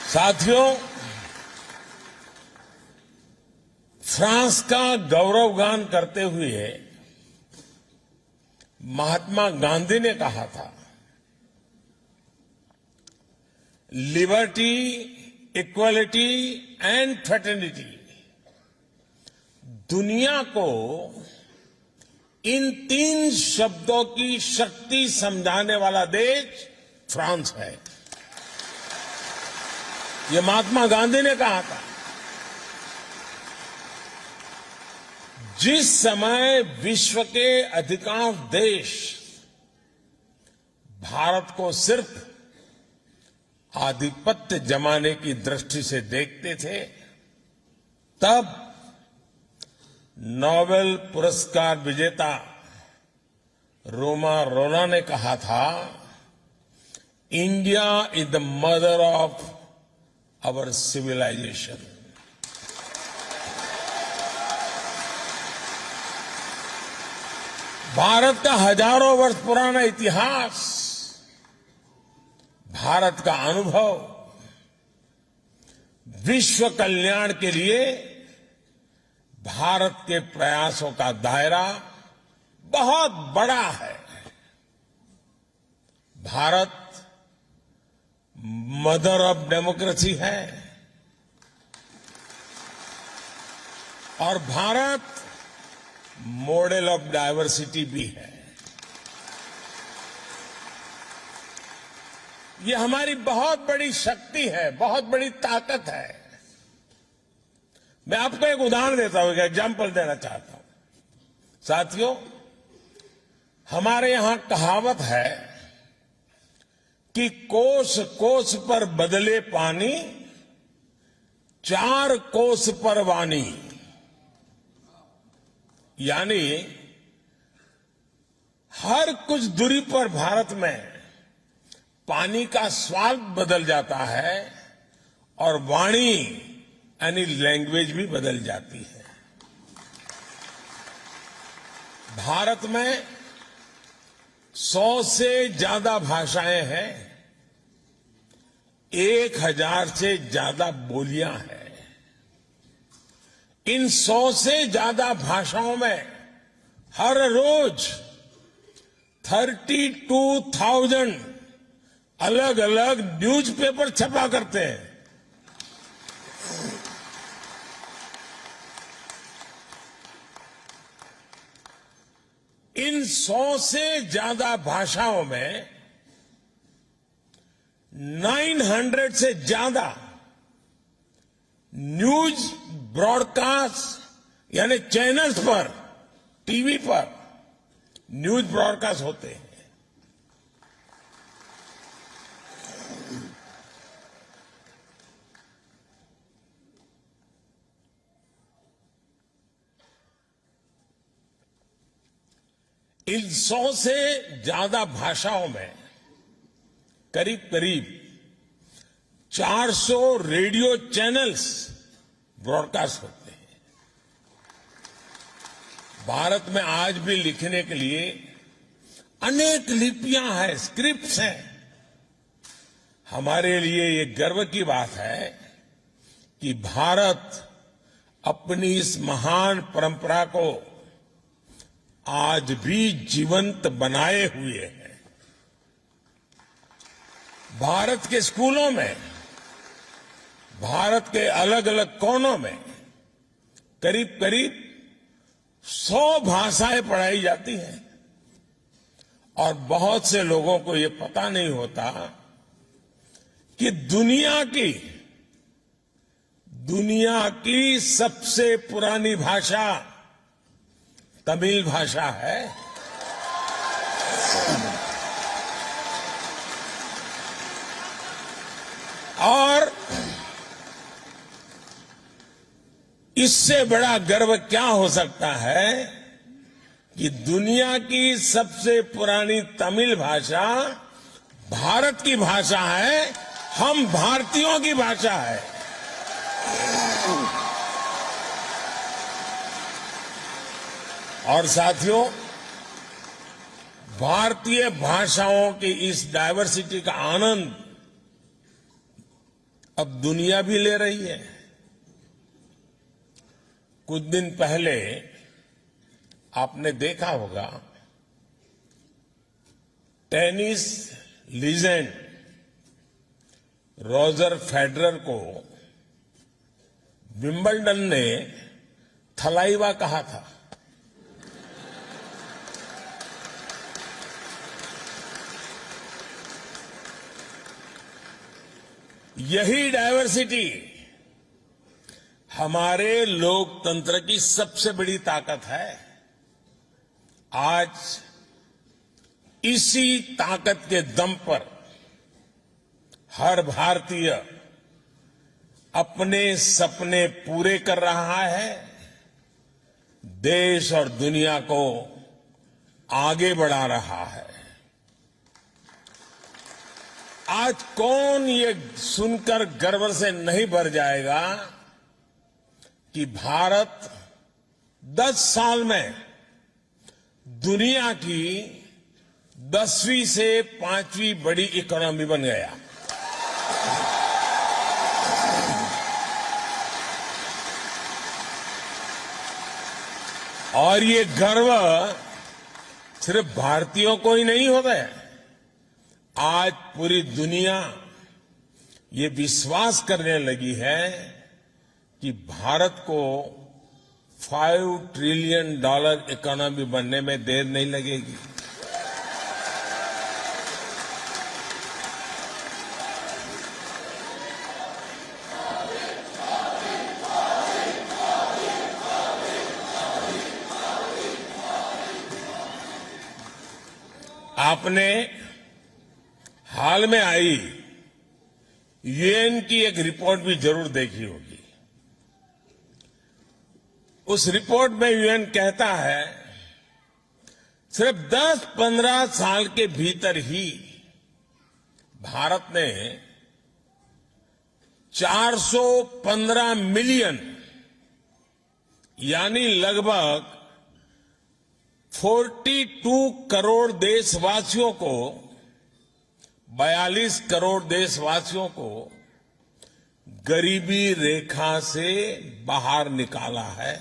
साथियों, फ्रांस का गौरवगान करते हुए महात्मा गांधी ने कहा था, लिबर्टी, इक्वालिटी एंड फ्रेटर्निटी। दुनिया को इन 3 शब्दों की शक्ति समझाने वाला देश फ्रांस है। ये महात्मा गांधी ने कहा था। जिस समय विश्व के अधिकांश देश भारत को सिर्फ आधिपत्य जमाने की दृष्टि से देखते थे, तब नोबेल पुरस्कार विजेता रोमा रोला ने कहा था, India is the mother of our civilisation. Bharat का हजारों वर्ष पुराना इतिहास, भारत का अनुभव विश्व कल्याण के लिए भारत के प्रयासों का दायरा बहुत बड़ा है। भारत मदर ऑफ डेमोक्रेसी है और भारत मॉडल ऑफ डायवर्सिटी भी है। ये हमारी बहुत बड़ी शक्ति है, बहुत बड़ी ताकत है। मैं आपको एक उदाहरण देता हूं, एक एग्जाम्पल देना चाहता हूं। साथियों, हमारे यहां कहावत है कि कोस कोस पर बदले पानी, 4 कोस पर वाणी। यानी हर कुछ दूरी पर भारत में पानी का स्वाद बदल जाता है और वाणी यानी लैंग्वेज भी बदल जाती है। भारत में 100 से ज्यादा भाषाएं हैं, 1000 से ज्यादा बोलियां हैं। इन 100 से ज्यादा भाषाओं में हर रोज 32,000 अलग अलग न्यूज़पेपर छपा करते हैं। इन 100 से ज्यादा भाषाओं में 900 से ज्यादा न्यूज ब्रॉडकास्ट यानी चैनल्स पर, टीवी पर न्यूज ब्रॉडकास्ट होते हैं। इन 100 से ज्यादा भाषाओं में करीब करीब 400 रेडियो चैनल्स ब्रॉडकास्ट होते हैं। भारत में आज भी लिखने के लिए अनेक लिपियां हैं, स्क्रिप्ट्स हैं। हमारे लिए ये गर्व की बात है कि भारत अपनी इस महान परंपरा को आज भी जीवंत बनाए हुए है। भारत के स्कूलों में, भारत के अलग अलग कोनों में करीब करीब 100 भाषाएं पढ़ाई जाती हैं और बहुत से लोगों को ये पता नहीं होता कि दुनिया की सबसे पुरानी भाषा तमिल भाषा है। और इससे बड़ा गर्व क्या हो सकता है कि दुनिया की सबसे पुरानी तमिल भाषा भारत की भाषा है, हम भारतीयों की भाषा है। और साथियों, भारतीय भाषाओं की इस डायवर्सिटी का आनंद अब दुनिया भी ले रही है। कुछ दिन पहले आपने देखा होगा, टेनिस लीजेंड रॉजर फेडरर को विंबलडन ने थलाइवा कहा था। यही डायवर्सिटी हमारे लोकतंत्र की सबसे बड़ी ताकत है। आज इसी ताकत के दम पर हर भारतीय अपने सपने पूरे कर रहा है, देश और दुनिया को आगे बढ़ा रहा है। आज कौन ये सुनकर गर्व से नहीं भर जाएगा कि भारत 10 साल में दुनिया की 10वीं से 5वीं बड़ी इकोनॉमी बन गया। और ये गर्व सिर्फ भारतीयों को ही नहीं होता है। आज पूरी दुनिया ये विश्वास करने लगी है कि भारत को $5 ट्रिलियन इकोनॉमी बनने में देर नहीं लगेगी। आपने हाल में आई यूएन की एक रिपोर्ट भी जरूर देखी होगी। उस रिपोर्ट में यूएन कहता है सिर्फ 10-15 साल के भीतर ही भारत ने 415 मिलियन यानी लगभग 42 करोड़ देशवासियों को 42 करोड़ देशवासियों को गरीबी रेखा से बाहर निकाला है।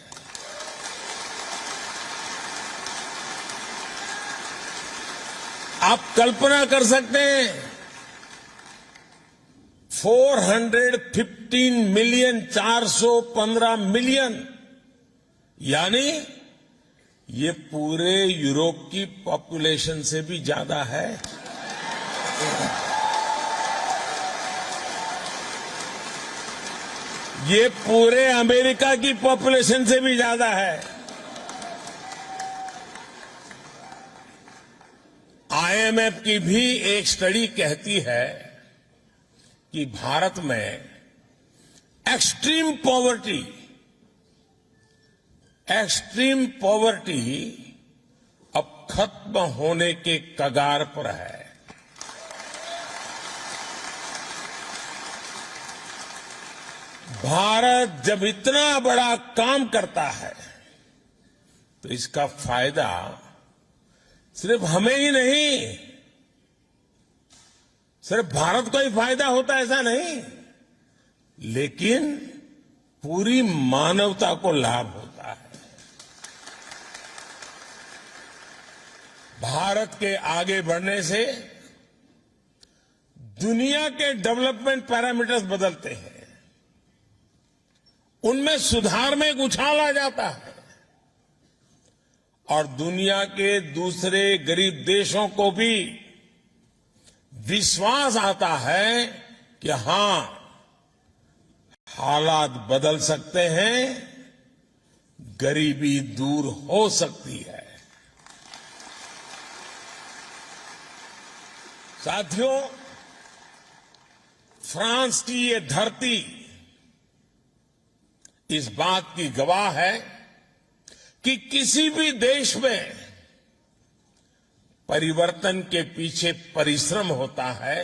आप कल्पना कर सकते हैं 415 मिलियन 415 मिलियन यानी ये पूरे यूरोप की पॉपुलेशन से भी ज्यादा है। ये पूरे अमेरिका की पॉपुलेशन से भी ज्यादा है। आईएमएफ की भी एक स्टडी कहती है कि भारत में एक्सट्रीम पॉवर्टी अब खत्म होने के कगार पर है। भारत जब इतना बड़ा काम करता है तो इसका फायदा सिर्फ हमें ही नहीं, सिर्फ भारत को ही फायदा होता ऐसा नहीं, लेकिन पूरी मानवता को लाभ होता है। भारत के आगे बढ़ने से दुनिया के डेवलपमेंट पैरामीटर्स बदलते हैं, उनमें सुधार में एक उछाल आ जाता है और दुनिया के दूसरे गरीब देशों को भी विश्वास आता है कि हां, हालात बदल सकते हैं, गरीबी दूर हो सकती है। साथियों, फ्रांस की ये धरती इस बात की गवाह है कि किसी भी देश में परिवर्तन के पीछे परिश्रम होता है,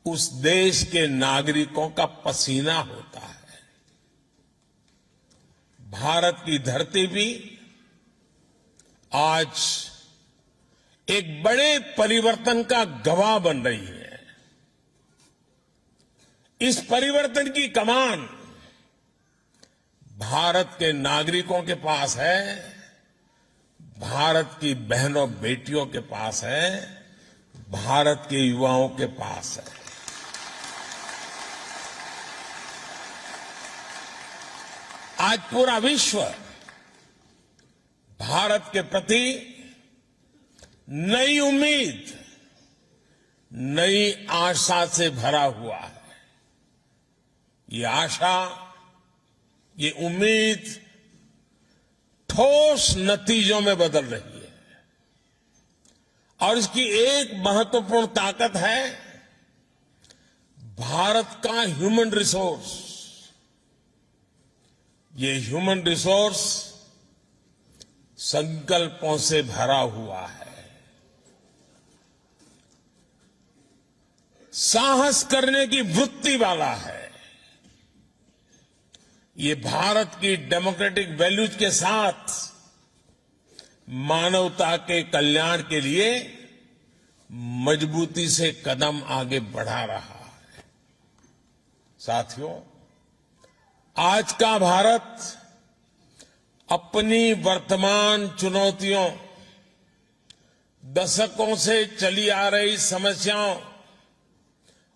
उस देश के नागरिकों का पसीना होता है। भारत की धरती भी आज एक बड़े परिवर्तन का गवाह बन रही है। इस परिवर्तन की कमान भारत के नागरिकों के पास है, भारत की बहनों बेटियों के पास है, भारत के युवाओं के पास है। आज पूरा विश्व भारत के प्रति नई उम्मीद, नई आशा से भरा हुआ है। ये आशा, ये उम्मीद ठोस नतीजों में बदल रही है और इसकी एक महत्वपूर्ण ताकत है भारत का ह्यूमन रिसोर्स। ये ह्यूमन रिसोर्स संकल्पों से भरा हुआ है, साहस करने की वृत्ति वाला है। ये भारत की डेमोक्रेटिक वैल्यूज के साथ मानवता के कल्याण के लिए मजबूती से कदम आगे बढ़ा रहा है। साथियों, आज का भारत अपनी वर्तमान चुनौतियों, दशकों से चली आ रही समस्याओं,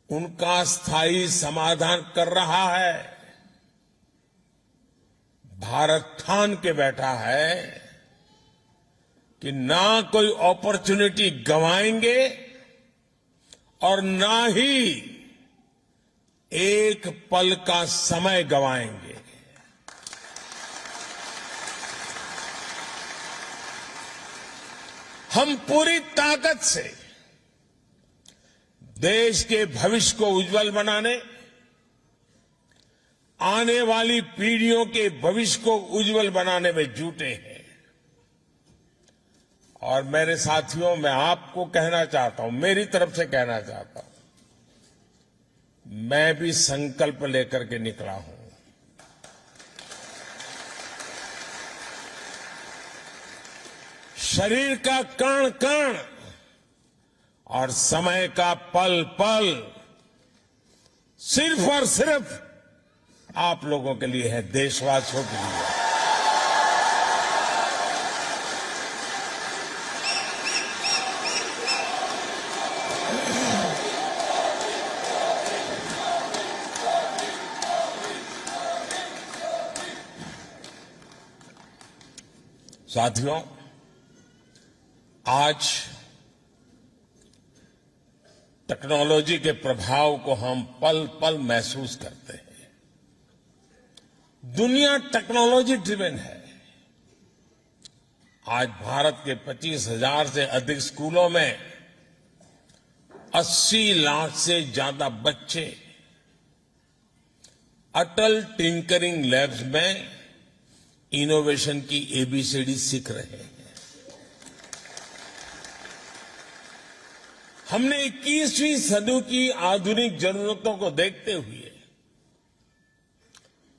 उनका स्थायी समाधान कर रहा है। भारत ठान के बैठा है कि ना कोई अपॉर्चुनिटी गंवाएंगे और ना ही एक पल का समय गंवाएंगे। हम पूरी ताकत से देश के भविष्य को उज्जवल बनाने, आने वाली पीढ़ियों के भविष्य को उज्जवल बनाने में जुटे हैं। और मेरे साथियों, मैं आपको कहना चाहता हूं, मेरी तरफ से कहना चाहता हूं, मैं भी संकल्प लेकर के निकला हूं। शरीर का कण कण और समय का पल पल सिर्फ और सिर्फ आप लोगों के लिए है, देशवासियों के लिए। साथियों, आज टेक्नोलॉजी के प्रभाव को हम पल पल महसूस करते हैं। दुनिया टेक्नोलॉजी ड्रिवन है। आज भारत के 25,000 से अधिक स्कूलों में 80 लाख से ज्यादा बच्चे अटल टिंकरिंग लैब्स में इनोवेशन की एबीसीडी सीख रहे हैं। हमने 21वीं सदी की आधुनिक जरूरतों को देखते हुए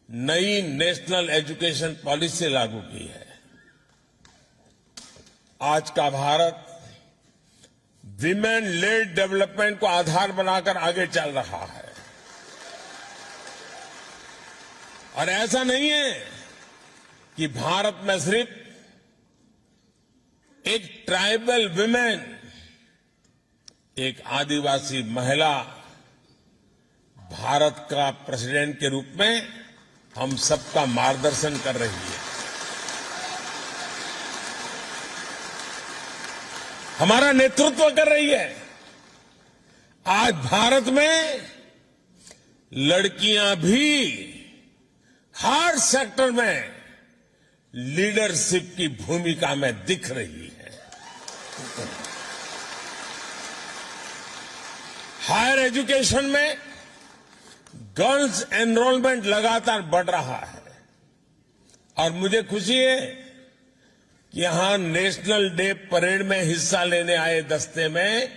नई नेशनल एजुकेशन पॉलिसी लागू की है। आज का भारत विमेन लेड डेवलपमेंट को आधार बनाकर आगे चल रहा है। और ऐसा नहीं है कि भारत में सिर्फ एक ट्राइबल विमेन, एक आदिवासी महिला भारत का प्रेसिडेंट के रूप में हम सबका मार्गदर्शन कर रही है। हमारा नेतृत्व कर रही है। आज भारत में लड़कियां भी हर सेक्टर में लीडरशिप की भूमिका में दिख रही है। हायर एजुकेशन में गर्ल्स एनरोलमेंट लगातार बढ़ रहा है और मुझे खुशी है कि यहां नेशनल डे परेड में हिस्सा लेने आए दस्ते में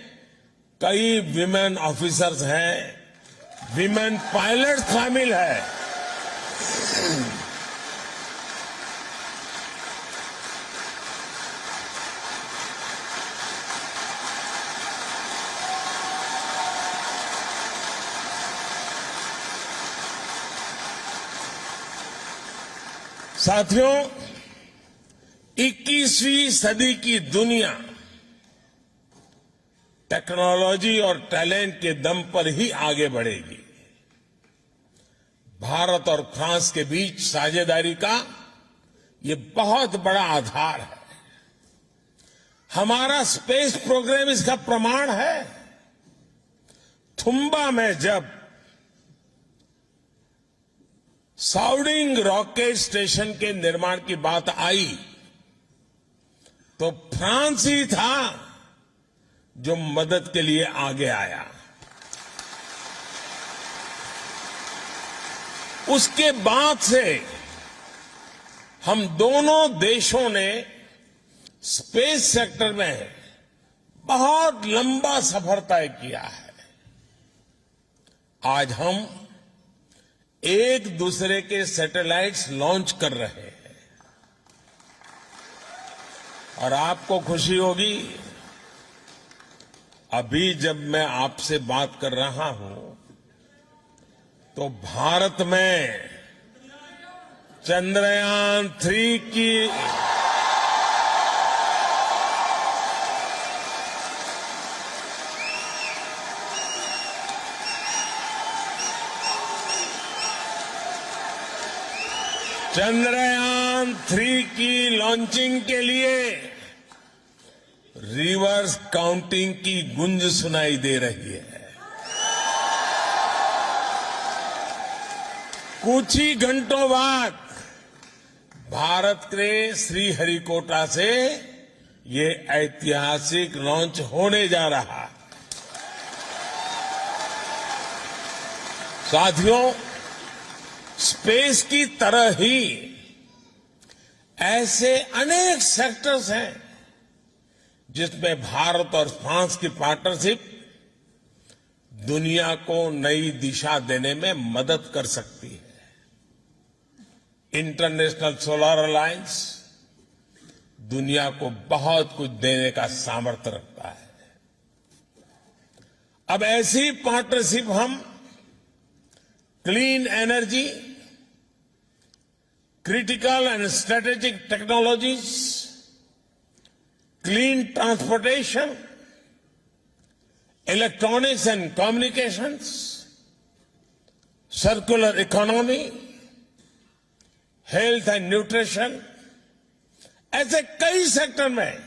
कई विमेन ऑफिसर्स हैं, विमेन पायलट शामिल है। साथियों, 21वीं सदी की दुनिया टेक्नोलॉजी और टैलेंट के दम पर ही आगे बढ़ेगी। भारत और फ्रांस के बीच साझेदारी का ये बहुत बड़ा आधार है। हमारा स्पेस प्रोग्राम इसका प्रमाण है। थुम्बा में जब साउडिंग रॉकेट स्टेशन के निर्माण की बात आई तो फ्रांस ही था जो मदद के लिए आगे आया। उसके बाद से हम दोनों देशों ने स्पेस सेक्टर में बहुत लंबा सफर तय किया है। आज हम एक दूसरे के सैटेलाइट्स लॉन्च कर रहे हैं और आपको खुशी होगी, अभी जब मैं आपसे बात कर रहा हूं तो भारत में चंद्रयान 3 की लॉन्चिंग के लिए रिवर्स काउंटिंग की गूंज सुनाई दे रही है। कुछ ही घंटों बाद भारत के श्रीहरिकोटा से ये ऐतिहासिक लॉन्च होने जा रहा है। साथियों, स्पेस की तरह ही ऐसे अनेक सेक्टर्स हैं जिसमें भारत और फ्रांस की पार्टनरशिप दुनिया को नई दिशा देने में मदद कर सकती है। इंटरनेशनल सोलर अलायंस दुनिया को बहुत कुछ देने का सामर्थ्य रखता है। अब ऐसी पार्टनरशिप हम clean energy, critical and strategic technologies, clean transportation, electronics and communications, circular economy, health and nutrition, ऐसे कई सेक्टर में,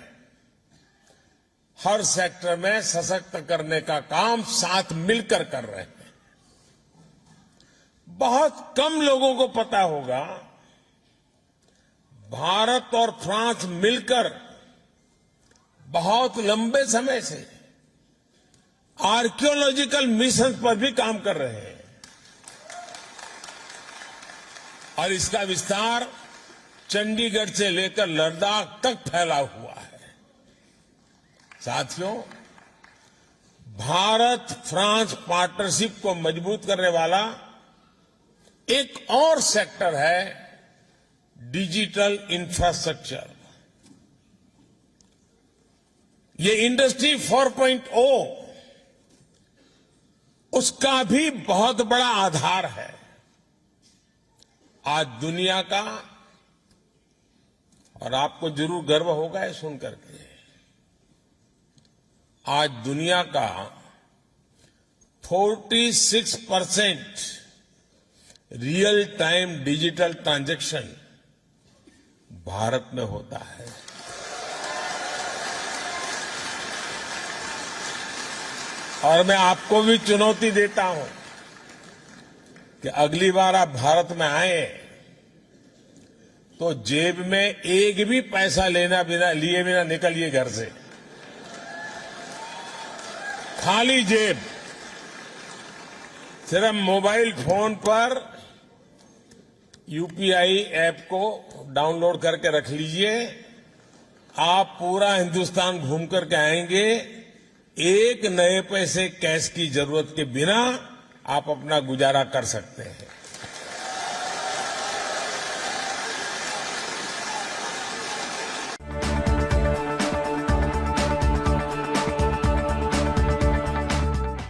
हर सेक्टर में सशक्त करने का काम साथ मिलकर कर रहे हैं। बहुत कम लोगों को पता होगा, भारत और फ्रांस मिलकर बहुत लंबे समय से आर्कियोलॉजिकल मिशन पर भी काम कर रहे हैं और इसका विस्तार चंडीगढ़ से लेकर लद्दाख तक फैला हुआ है। साथियों, भारत फ्रांस पार्टनरशिप को मजबूत करने वाला एक और सेक्टर है डिजिटल इंफ्रास्ट्रक्चर। ये इंडस्ट्री 4.0 उसका भी बहुत बड़ा आधार है। आज दुनिया का, और आपको जरूर गर्व होगा ये सुनकर के, आज दुनिया का 46% real time digital transaction Bharat में होता है। और मैं आपको भी चुनौती देता हूं कि अगली बार आप भारत में आए तो जेब में एक भी पैसा लिए बिना निकलिए घर से। खाली जेब, सिर्फ मोबाइल फोन पर यूपीआई ऐप को डाउनलोड करके रख लीजिए। आप पूरा हिंदुस्तान घूम करके आएंगे, एक नए पैसे कैश की जरूरत के बिना आप अपना गुजारा कर सकते हैं।